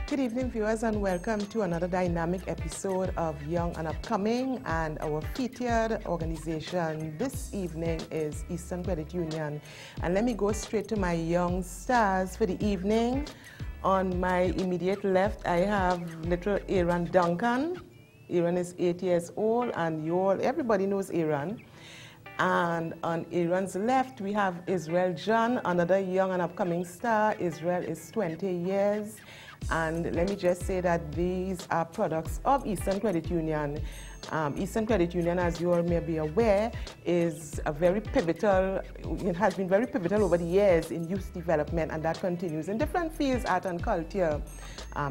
Good evening, viewers, and welcome to another dynamic episode of Young and Upcoming. And our featured organization this evening is Eastern Credit Union. And let me go straight to my young stars for the evening. On my immediate left, I have little Aaron Duncan. Aaron is 8 years old, and everybody knows Aaron. And on Aaron's left, we have Israel John, another young and upcoming star. Israel is 20 years. And let me just say that these are products of Eastern Credit Union. Eastern Credit Union, as you all may be aware, is a very pivotal, it has been very pivotal over the years in youth development, and that continues in different fields, art and culture,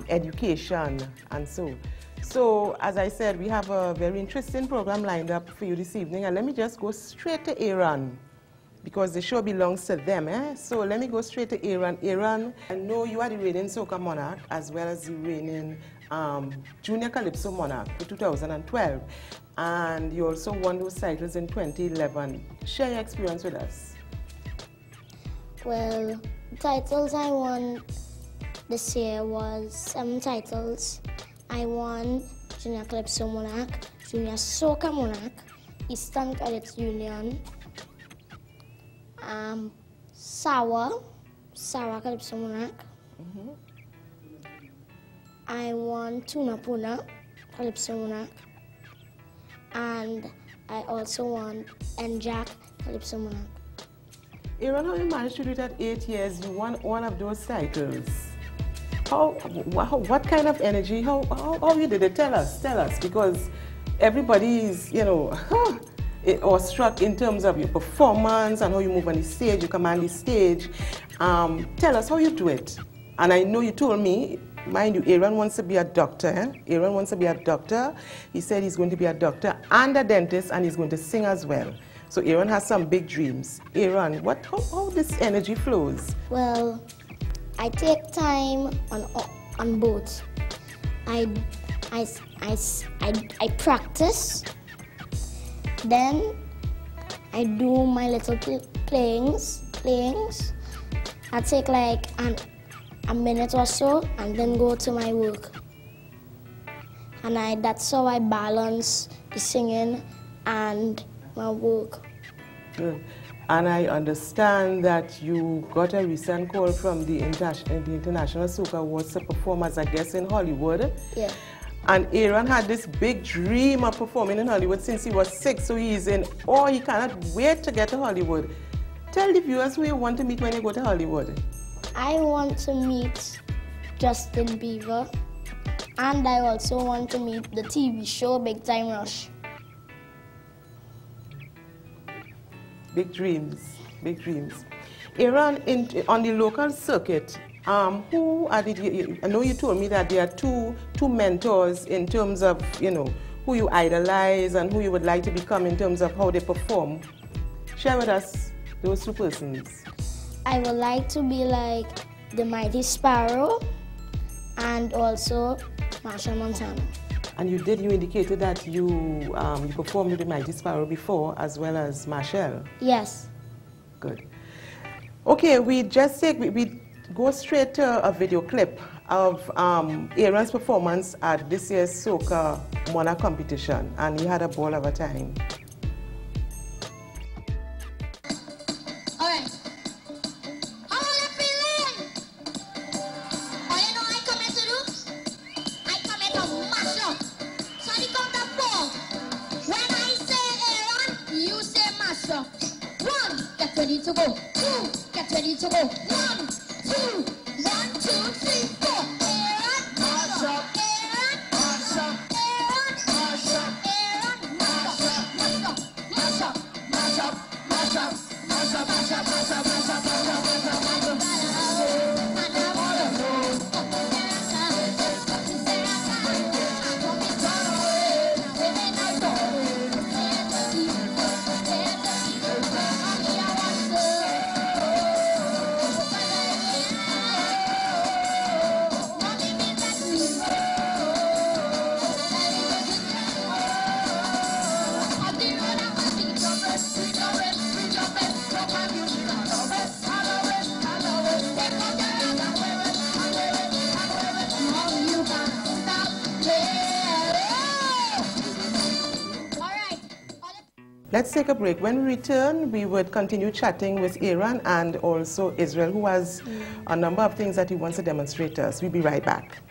education, and so. So, as I said, we have a very interesting program lined up for you this evening, and let me just go straight to Aaron, because the show belongs to them. So let me go straight to Aaron. Aaron, I know you are the reigning Soca Monarch as well as the reigning Junior Calypso Monarch for 2012. And you also won those titles in 2011. Share your experience with us. Well, the titles I won this year was 7 titles. I won Junior Calypso Monarch, Junior Soca Monarch, Eastern Credit Union, Sawa Calypso Monarch. I won Tuna Puna Calypso Monarch, and I also won Jack Calypso Monarch. Aaron, how you managed to do it at 8 years? You won all of those titles. What kind of energy? How you did it? Tell us, because everybody is, awestruck in terms of your performance and how you move on the stage, you command the stage. Tell us how you do it. And I know you told me, mind you, Aaron wants to be a doctor. Aaron wants to be a doctor. He said he's going to be a doctor and a dentist, and he's going to sing as well. So Aaron has some big dreams. Aaron, how this energy flows? Well, I take time on both. I practice. Then I do my little playings. I take like a minute or so and then go to my work. And that's how I balance the singing and my work. Good. And I understand that you got a recent call from the International Soca Awards to perform as a guest in Hollywood. Yeah. And Aaron had this big dream of performing in Hollywood since he was 6, so he cannot wait to get to Hollywood. Tell the viewers who you want to meet when you go to Hollywood. I want to meet Justin Bieber, and I also want to meet the TV show Big Time Rush. Big dreams, big dreams. Aaron, on the local circuit, who are I know you told me that there are two mentors in terms of, who you idolize and who you would like to become in terms of how they perform. Share with us those 2 persons. I would like to be like the Mighty Sparrow and also Machel Montano. And you indicated that you performed with the Mighty Sparrow before as well as Machel. Yes. Good. Okay, we go straight to a video clip of Aaron's performance at this year's Soca Monarch competition, and he had a ball of a time. All right. How are you feeling? Oh, you know I come here to do? I come here to mash up. So I count of 4. When I say Aaron, you say mash up. 1, get ready to go. 2, get ready to go. 1, 2, 1, 2, 3, 4. Aaron, mash up. Aaron, mash up. Aaron, mash up. Aaron, mash up. Mash up. Mash up. Mash up. Mash up. Mash up. Mash up. Mash up. Mash up. Mash up. Let's take a break. When we return, we would continue chatting with Aaron and also Israel, who has a number of things that he wants to demonstrate to us. We'll be right back.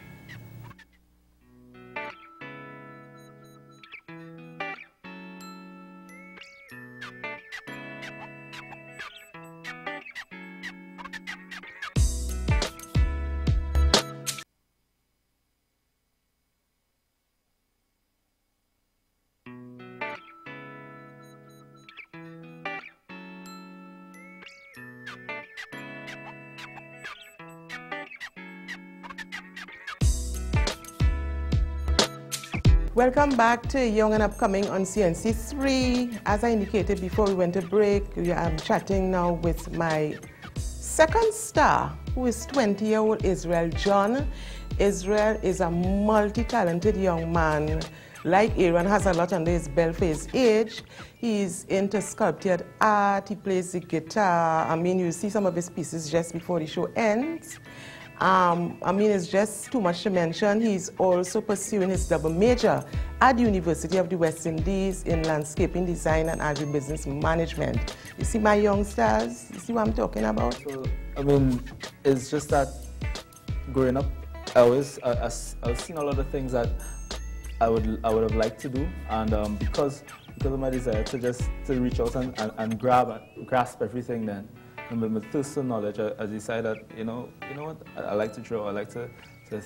Welcome back to Young and Upcoming on CNC3. As I indicated before we went to break, I'm chatting now with my second star, who is 20-year-old Israel John. Israel is a multi-talented young man. Like Aaron, has a lot under his belt for his age. He's into sculpted art, he plays the guitar. I mean, you see some of his pieces just before the show ends. I mean, it's just too much to mention. He's also pursuing his double major at the University of the West Indies in landscaping design and agribusiness management. You see my young stars? You see what I'm talking about? So, I mean, it's just that growing up, I've seen a lot of things that I would have liked to do, and because of my desire to reach out and grasp everything, then. And with my thirst for knowledge, I decided, you know what, I like to draw, I like to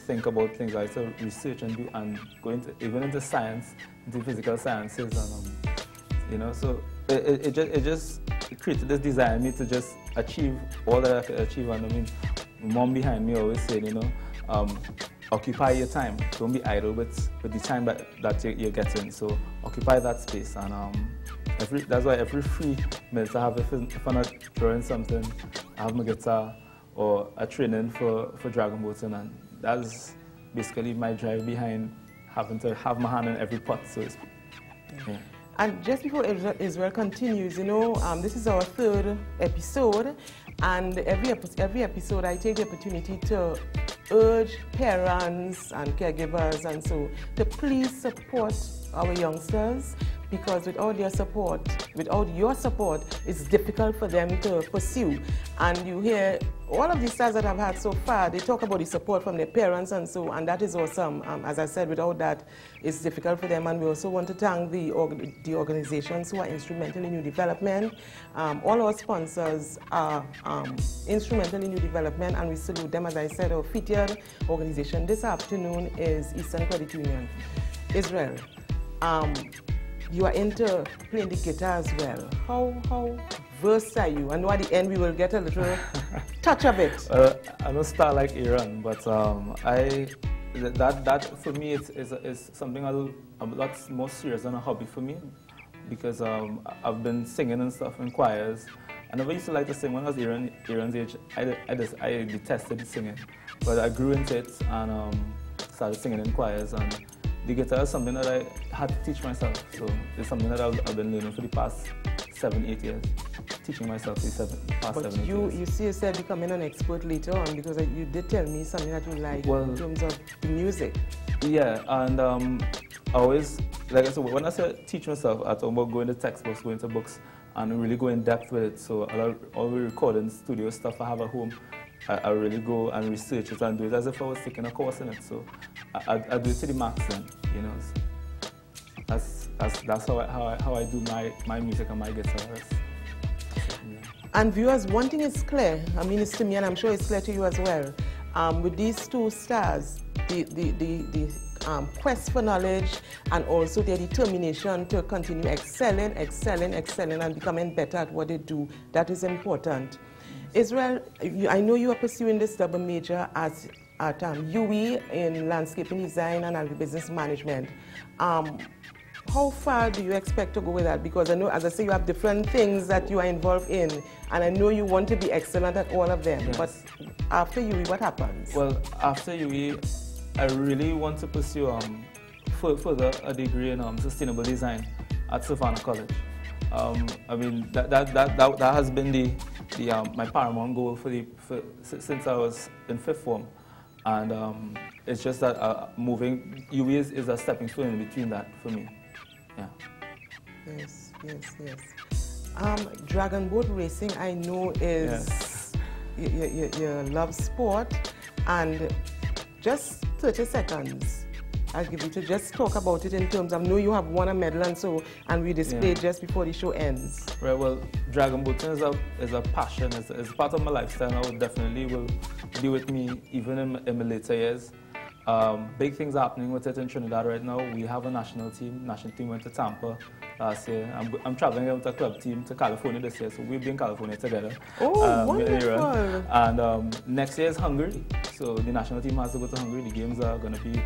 think about things, I like to research and go into science, into physical sciences, and so it just created this desire in me to just achieve all that I could achieve. And I mean, my mom behind me always said, occupy your time, don't be idle with the time that you're getting, so occupy that space. And that's why every free minute I have, if I'm not drawing something, I have my guitar or a training for dragon boating, and that's basically my drive behind having to have my hand in every pot, so to speak. Yeah. And just before Israel continues, this is our third episode, and every episode I take the opportunity to urge parents and caregivers and so to please support our youngsters, because without your support, it's difficult for them to pursue. And you hear all of the stars that I've had so far, they talk about the support from their parents and that is awesome. As I said, without that, it's difficult for them. And we also want to thank the organizations who are instrumental in new development. All our sponsors are instrumental in new development, and we salute them. As I said, our featured organization this afternoon is Eastern Credit Union. Israel, you are into playing the guitar as well. How versed are you? I know at the end we will get a little touch of it. I'm a star like Aaron, but that for me is something a lot more serious than a hobby for me, because I've been singing and stuff in choirs. I never used to like to sing when I was Aaron's age. I detested singing, but I grew into it and started singing in choirs. And the guitar is something that I had to teach myself, so it's something that I've been learning for the past 7-8 years, teaching myself for the past 7-8 years. You see yourself becoming an expert later on, because you did tell me something that you like in terms of the music. Yeah, and I always, like I said, when I say teach myself, I talk about going to textbooks, going to books, and really go in depth with it. So all the recording studio stuff I have at home, I really go and research it and do it as if I was taking a course in it. So I do it to the max then, So that's how I do my music and my guitar. Yeah. And viewers, one thing is clear. I mean, it's to me, and I'm sure it's clear to you as well. With these two stars, the quest for knowledge and also their determination to continue excelling and becoming better at what they do, that is important. Israel, I know you are pursuing this double major at UE in landscaping design and agribusiness management. How far do you expect to go with that? Because I know, as I say, you have different things that you are involved in, and I know you want to be excellent at all of them. Yes. But after UE, what happens? Well, after UE, I really want to pursue further a degree in sustainable design at Savannah College. I mean, that has been my paramount goal since I was in 5th form, and it's just that moving UE is a stepping stone in between that for me. Yeah. Yes. Dragon boat racing, I know, is your love sport, and just 30 seconds. I'll give you to just talk about it in terms of, I know you have won a medal and we displayed just before the show ends. Right, well, dragon boating is a passion, it's part of my lifestyle now. It definitely will be with me even in my later years. Big things are happening with it in Trinidad right now. We have a national team. National team went to Tampa last year. I'm traveling with a club team to California this year, so we'll be in California together. Oh, wonderful. And next year is Hungary, so the national team has to go to Hungary. The games are going to be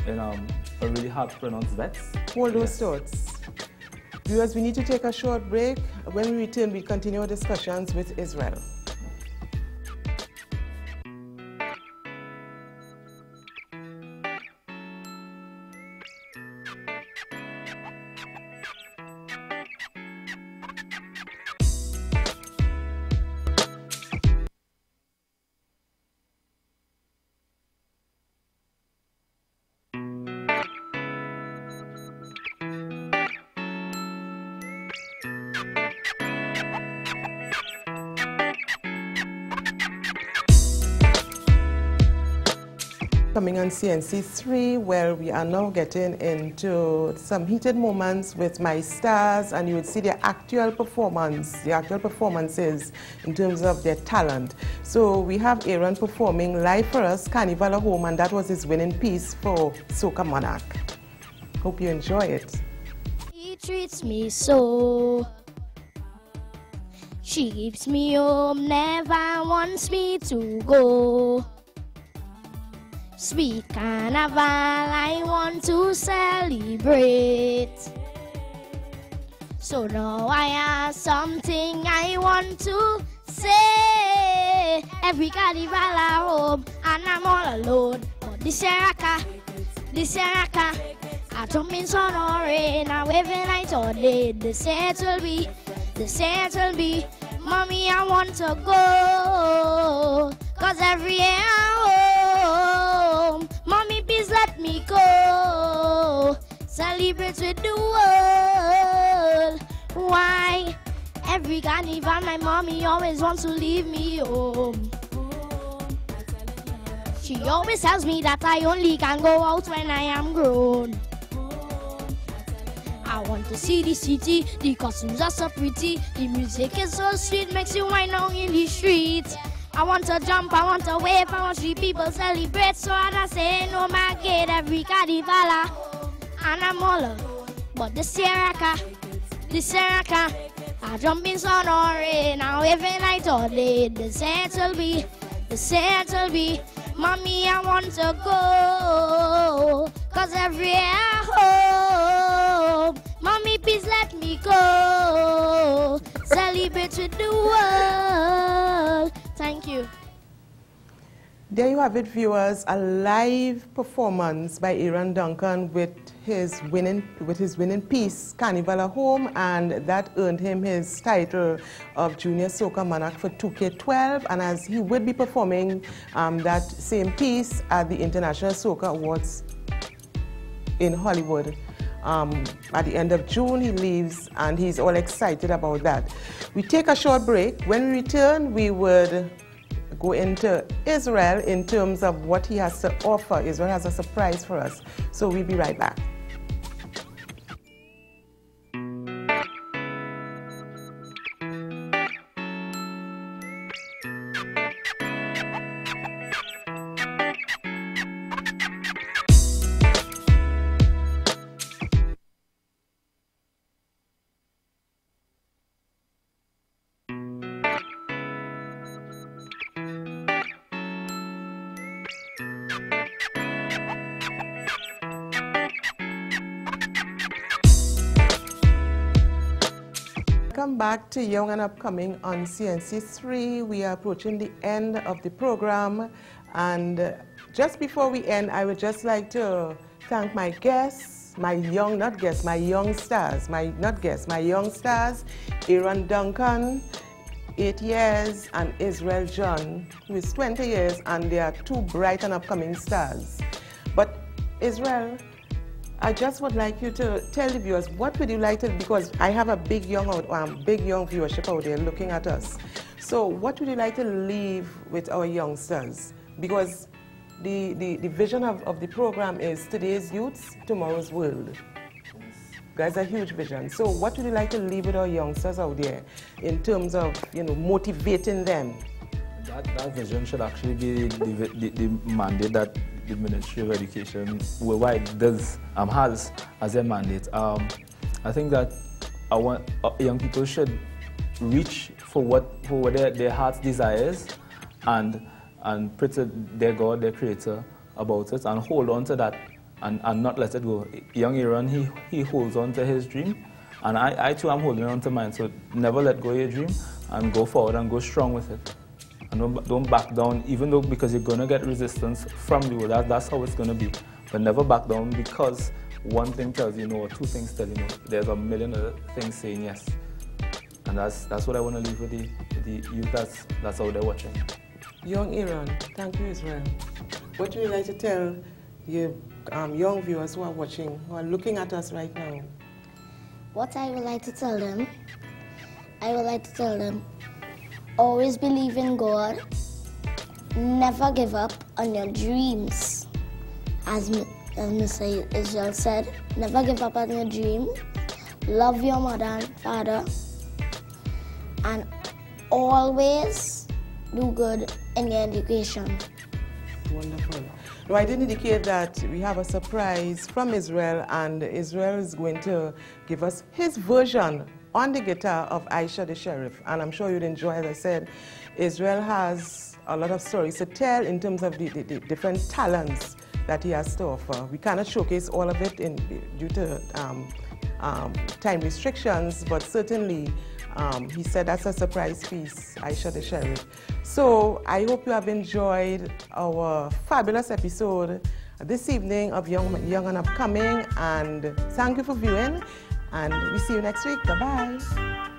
in a really hard to pronounce Vets. Hold those thoughts. Viewers, we need to take a short break. When we return, we continue our discussions with Israel. Coming on CNC3, where we are now getting into some heated moments with my stars, and you would see their actual performances in terms of their talent. So we have Aaron performing live for us, Carnival at Home, and that was his winning piece for Calypso Monarch. Hope you enjoy it. He treats me so. She keeps me home, never wants me to go. Sweet carnival, I want to celebrate. So now I have something I want to say. Every carnival at home, and I'm all alone. But this year I don't mean sun or rain, I waving light all day. The set will be, Mommy, I want to go. Cause every year home, Mommy, please let me go. Celebrate with the world. Why? Every carnival, my mommy always wants to leave me home. She always tells me that I only can go out when I am grown. I want to see the city, the costumes are so pretty, the music is so sweet, makes you whine on in the streets. I want to jump, I want to wave, I want to see people celebrate, so I say no my gate every carnival, and I'm all alone. But this year I can't, I jump in sun or rain, I waving light all day, the set will be, Mommy, I want to go, cause every year home, Mommy, please let me go, celebrate with the world. Thank you. There you have it, viewers, a live performance by Aaron Duncan with his winning piece, Carnival at Home, and that earned him his title of Junior Soca Monarch for 2K12, and as he would be performing that same piece at the International Soca Awards in Hollywood. At the end of June, he leaves, and he's all excited about that. We take a short break. When we return, we would go into Israel in terms of what he has to offer. Israel has a surprise for us. So we'll be right back. Welcome back to Young and Upcoming on CNC3. We are approaching the end of the program, and just before we end, I would just like to thank my guests, my young stars, Aaron Duncan, 8 years, and Israel John, who is 20 years, and they are two bright and upcoming stars. But Israel, I just would like you to tell the viewers, what would you like to, because I have a big young viewership out there looking at us. So what would you like to leave with our youngsters? Because the vision of the program is today's youths, tomorrow's world. That's a huge vision. So what would you like to leave with our youngsters out there in terms of, motivating them? That vision should actually be the mandate that the Ministry of Education worldwide has as their mandate. I think that young people should reach for their heart's desires and pray to their God, their Creator, about it, and hold on to that and not let it go. Young Aaron, he holds on to his dream, and I too am holding on to mine. So never let go of your dream and go forward and go strong with it. And don't back down, even though because you're going to get resistance from the world. That's how it's going to be. But never back down because one thing tells you no, or two things tell you no. There's a million other things saying yes. And that's what I want to leave with the youth that's out there watching. Young Aaron, thank you, Israel. What would you like to tell your young viewers who are watching, who are looking at us right now? What I would like to tell them, always believe in God. Never give up on your dreams. As Mr. Israel said, never give up on your dream. Love your mother and father. And always do good in your education. Wonderful. Now, I did indicate that we have a surprise from Israel, and Israel is going to give us his version on the guitar of Aisha the Sheriff, and I'm sure you'd enjoy. As I said, Israel has a lot of stories to tell in terms of the different talents that he has to offer. We cannot showcase all of it due to time restrictions, but certainly he said that's a surprise piece, Aisha the Sheriff. So I hope you have enjoyed our fabulous episode this evening of Young and Upcoming, and thank you for viewing. And we see you next week. Bye-bye.